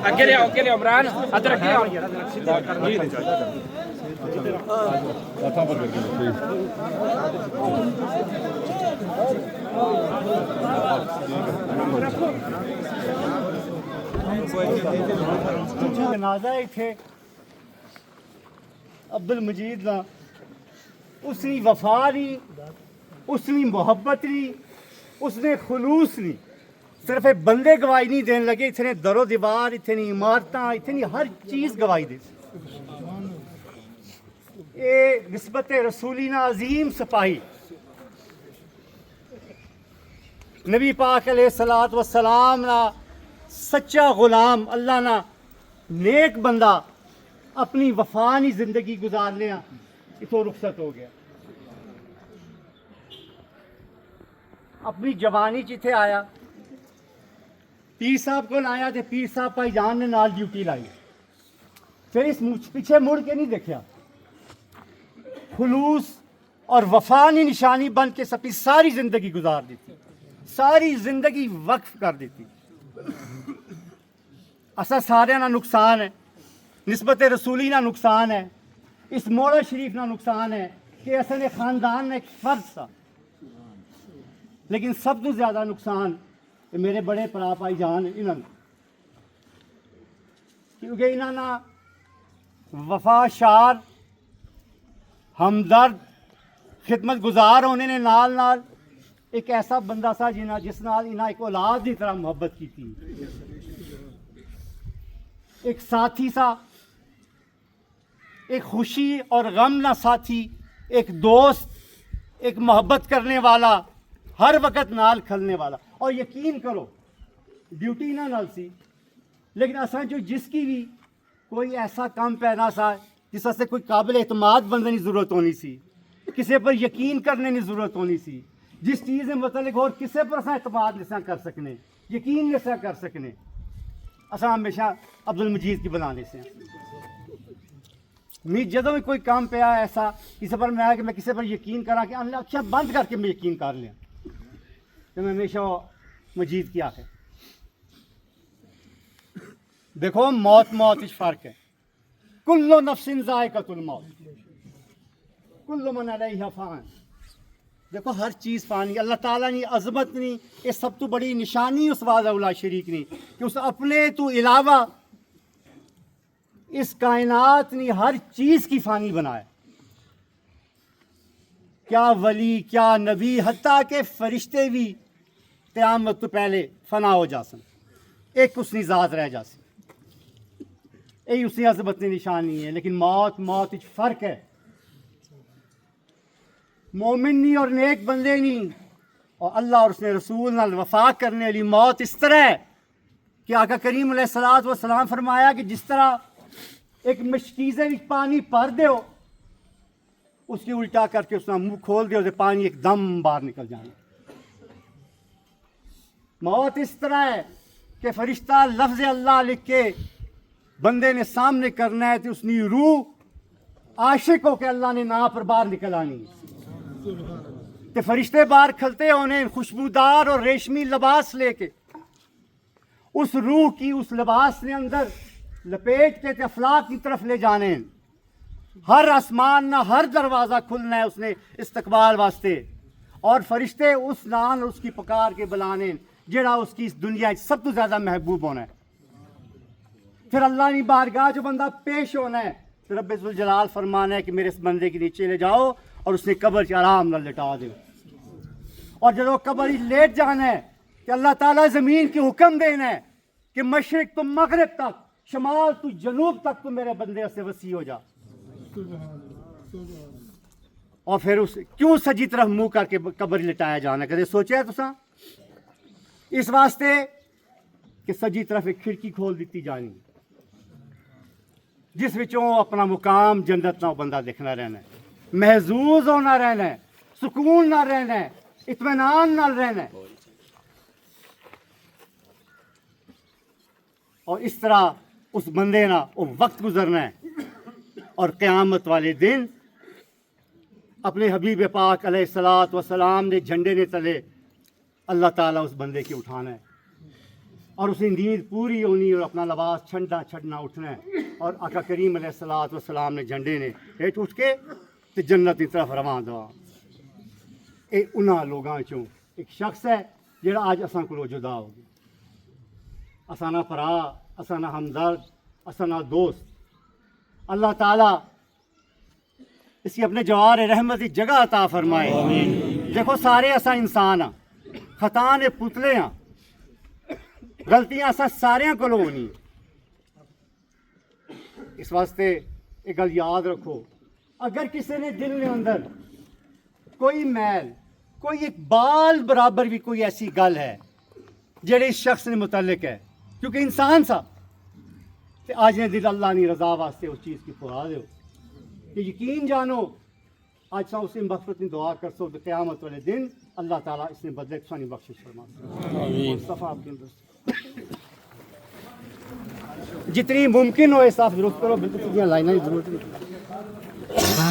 اگے لے عمران ادھر اگے جنازہ تھے عبد المجید دا اس نے وفا نہیں، اس نے محبت نہیں، اس نے خلوص نہیں، صرف بندے گواہی نہیں دین لگے، اتنے در و دیوار، اتنی عمارتاں، اتنی ہر چیز گواہی دے. اے نسبت رسولینہ عظیم سپاہی نبی پاک علیہ الصلوۃ والسلام نا سچا غلام، اللہ نا نیک بندہ اپنی وفانی زندگی گزارنے اتوں رخصت ہو گیا. اپنی جوانی چیتے آیا، پیر صاحب کو آیا تو پیر صاحب بھائی جان نے نال ڈیوٹی لائی، پھر اس پیچھے مڑ کے نہیں دیکھا. خلوص اور وفانی نشانی بن کے اپنی ساری زندگی گزار دیتی، ساری زندگی وقف کر دیتی. اسا سارے نا نقصان ہے، نسبت رسولی نا نقصان ہے، اس موڑا شریف نا نقصان ہے کہ اصل خاندان ایک فرض تھا. لیکن سب تو زیادہ نقصان میرے بڑے پرا بھائی جان انہوں نے، کیونکہ انہوں نے وفا شار، ہمدرد، خدمت گزار ہونے نے نال نال ایک ایسا بندہ سا جس نال انہاں ایک اولاد کی طرح محبت کی تھی، ایک ساتھی سا، ایک خوشی اور غم نہ ساتھی، ایک دوست، ایک محبت کرنے والا، ہر وقت نال کھلنے والا. اور یقین کرو ڈیوٹی نہ نال سی، لیکن اساں جو جس کی بھی کوئی ایسا کام پینا سا جس سے کوئی قابل اعتماد بندے کی ضرورت ہونی سی، کسی پر یقین کرنے کی ضرورت ہونی سی، جس چیز متعلق اور کسی پر اساں اعتماد نہیں کر سکنے، یقین نہیں کر سکنے، اساں ہمیشہ عبد المجید کی بنانے سے. میں جدوں بھی کوئی کام پیا ایسا کسی پر میں آیا کہ میں کسی پر یقین کرا کہ اللہ اکھیاں بند کر کے میں یقین کر لیا کہ میں ہمیشہ مجید کی آخر. دیکھو موت اچ فرق ہے. کل نفس ذائقۃ الموت، کل من علیہا فان. دیکھو ہر چیز فانی. اللہ تعالیٰ نے عظمت نہیں، یہ سب تو بڑی نشانی اس وحدہ لا شریک نہیں کہ اس اپنے تو علاوہ اس کائنات نے ہر چیز کی فانی بنایا. کیا ولی، کیا نبی، حتیٰ کہ فرشتے بھی قیامت تو پہلے فنا ہو جاسن، ایک اس کی ذات رہ جاسی. یہی اس کی عظمت کی نشانی ہے. لیکن موت اچ فرق ہے. مومن نہیں اور نیک بندے نہیں اور اللہ اور اس نے رسول نال وفا کرنے والی موت اس طرح ہے کہ آقا کریم علیہ الصلوۃ والسلام فرمایا کہ جس طرح ایک مشکیزے میں پانی بھر دیو، اس کی الٹا کر کے اس نے منہ کھول دیو تو پانی ایک دم باہر نکل جانا. موت اس طرح ہے کہ فرشتہ لفظ اللہ لکھ کے بندے نے سامنے کرنا ہے تو اس کی روح عاشق ہو کے اللہ نے نا پر باہر نکل آنی. تے فرشتے باہر کھلتے ہونے خوشبودار اور ریشمی لباس لے کے اس روح کی اس لباس نے اندر لپیٹ کے افلاک کی طرف لے جانے. ہر آسمان نہ ہر دروازہ کھلنا ہے اس نے استقبال واسطے، اور فرشتے اس نام اس کی پکار کے بلانے جڑا اس کی اس دنیا سب تو زیادہ محبوب ہونا ہے. پھر اللہ نے بارگاہ جو بندہ پیش ہونا ہے تو رب ذوالجلال فرمانا ہے کہ میرے اس بندے کے نیچے لے جاؤ اور اس نے قبر سے آرام نہ لٹا دے. اور جب وہ قبر ہی لیٹ جانا ہے کہ اللہ تعالیٰ زمین کی حکم دینا ہے کہ مشرق تو مغرب تک، شمال تو جنوب تک تو میرے بندے سے وسیع ہو جا. اور پھر اس کیوں سجی طرف منہ کر کے قبر لٹایا جانا، کدے سوچا ہے تساں؟ اس واسطے کہ سجی طرف ایک کھڑکی کھول دیتی جانی جس وچوں اپنا مقام جنت نہ بندہ دیکھنا رہنا ہے، محظوظ ہونا رہنا ہے، سکون نہ رہنا ہے، اطمینان نہ رہنا ہے. اور اس طرح اس بندے نا وہ وقت گزرنا ہے اور قیامت والے دن اپنے حبیب پاک علیہ الصلوۃ والسلام نے جھنڈے نے تلے اللہ تعالیٰ اس بندے کی اٹھانا ہے اور اسے نیند پوری ہونی اور اپنا لباس چھڑنا اٹھنا ہے اور آقا کریم علیہ الصلوۃ والسلام نے جھنڈے نے ہیٹ اٹھ کے تے جنت کی طرف رواں دوا. اے انہاں لوگاں چوں ایک شخص ہے جڑا آج اساں کو جدا ہو گیا. اساں نہ پرا، اساں نہ ہمدرد، اساں نہ دوست. اللہ تعالیٰ اس کی اپنے جوار رحمت کی جگہ عطا فرمائے. دیکھو سارے اساں انسان ہاں، خطا نے پتلے ہاں، غلطیاں اساں ساریاں کولوں ہونی. اس واسطے ایک گل یاد رکھو، اگر کسی نے دل کے اندر کوئی میل، کوئی ایک بال برابر بھی کوئی ایسی گل ہے جڑے اس شخص نے متعلق ہے، کیونکہ انسان سا تے آج نے دل اللہ نے رضا واسطے اس چیز کی پڑھا دو کہ یقین جانو آج سا اسے مغفرت کی دعا کر سو تو قیامت والے دن اللہ تعالیٰ اس نے بدلے سانی بخشش فرما صفا آپ کے اندر جتنی ممکن ہو صاف درست کرو، بالکل لائنیں ضرورت نہیں.